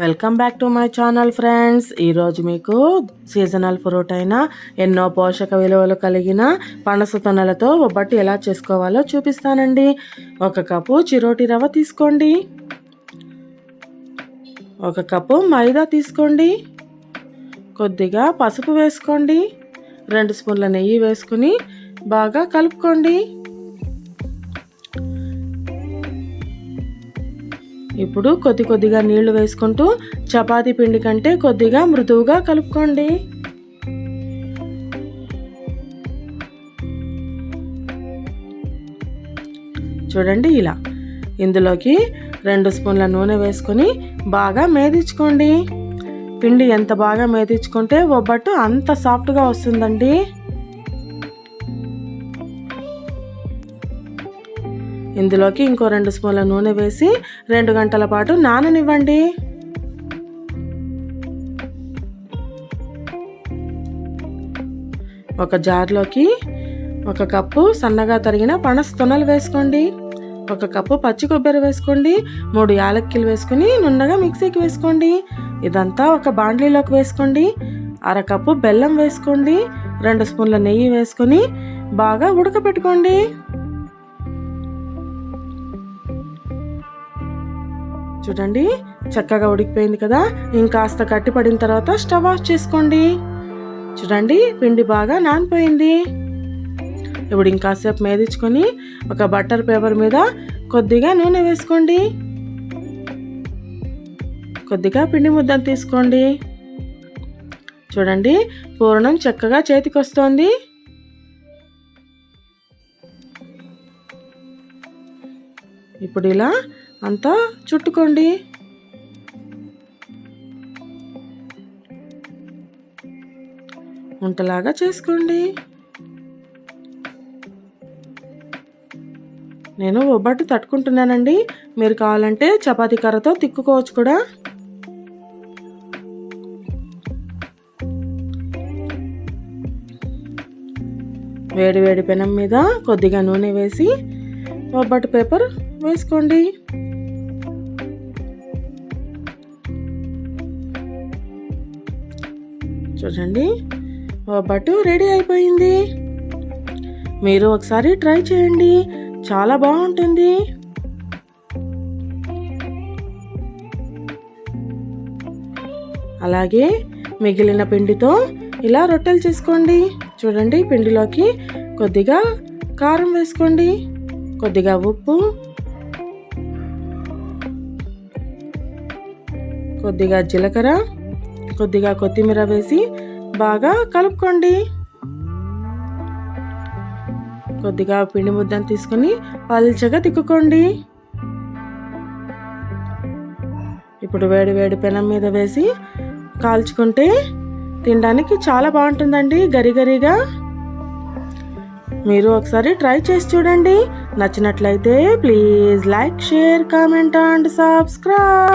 Welcome back to my channel friends. ఈరోజు మీకు seasonal fruit అయిన ఎన్నో పోషక విలువలు కలిగిన పనస తొనలతో ఒబ్బట్టు ఎలా చేసుకోవాలో చూపిస్తానండి. 1 కప్పు చిరోటి రవ్వ తీసుకోండి, 1 కప్పు మైదా తీసుకోండి, కొద్దిగా పసుపు వేసుకోండి, 2 స్పూన్ల నెయ్యి వేసుకుని బాగా కలుపుకోండి. ఇప్పుడు కొద్దిగా నీళ్లు వేసుకుంటూ చపాతీ పిండి కంటే కొద్దిగా మృదువుగా కలుపుకోండి. చూడండి ఇలా. ఇందులోకి 2 స్పూన్ల నూనె వేసుకొని బాగా మేదించుకోండి. పిండి ఎంత బాగా మేదించుకుంటే ఒబ్బట్టు అంత సాఫ్ట్గా వస్తుందండి. ఇందులోకి ఇంకో 2 స్పూన్ల నూనె వేసి 2 గంటల పాటు నాననివ్వండి. ఒక జార్లోకి 1 కప్పు సన్నగా తరిగిన పనస తొనలు వేసుకోండి, 1 కప్పు పచ్చి కొబ్బరి వేసుకోండి, 3 యాలక్కిలు వేసుకుని నున్నగా మిక్సీకి వేసుకోండి. ఇదంతా ఒక బాండ్లీలోకి వేసుకోండి. 1/2 కప్పు బెల్లం వేసుకోండి, 2 స్పూన్ల నెయ్యి వేసుకొని బాగా ఉడకపెట్టుకోండి. చూడండి చక్కగా ఉడికిపోయింది కదా. ఇంకాస్త గట్టి పడిన తర్వాత స్టవ్ ఆఫ్ చేసుకోండి. చూడండి పిండి బాగా నానిపోయింది. ఇప్పుడు ఇంకాసేపు మేదించుకొని ఒక బటర్ పేపర్ మీద కొద్దిగా నూనె వేసుకోండి, కొద్దిగా పిండి ముద్దను తీసుకోండి. చూడండి పూర్ణం చక్కగా చేతికి వస్తోంది. ఇప్పుడు ఇలా అంతా చుట్టుకోండి. ఉంటలాగా చేసుకోండి. నేను ఒబ్బట్టు తట్టుకుంటున్నానండి. మీరు కావాలంటే చపాతీ కర్రతో తిక్కుకోవచ్చు కూడా. వేడి పెనం మీద కొద్దిగా నూనె వేసి ఒబ్బట్టు పేపర్ వేసుకోండి. చూడండి ఒబ్బట్టు రెడీ అయిపోయింది. మీరు ఒకసారి ట్రై చేయండి, చాలా బాగుంటుంది. అలాగే మిగిలిన పిండితో ఇలా రొట్టెలు చేసుకోండి. చూడండి పిండిలోకి కొద్దిగా కారం వేసుకోండి, కొద్దిగా ఉప్పు, కొద్దిగా జీలకర్ర, కొద్దిగా కొత్తిమీర వేసి బాగా కలుపుకోండి. కొద్దిగా పిండి ముద్దను తీసుకొని పల్చగా తిక్కుకోండి. ఇప్పుడు వేడి పెనం మీద వేసి కాల్చుకుంటే తినడానికి చాలా బాగుంటుందండి, గరిగరిగా. మీరు ఒకసారి ట్రై చేసి చూడండి. నచ్చినట్లయితే please like, share, comment and subscribe.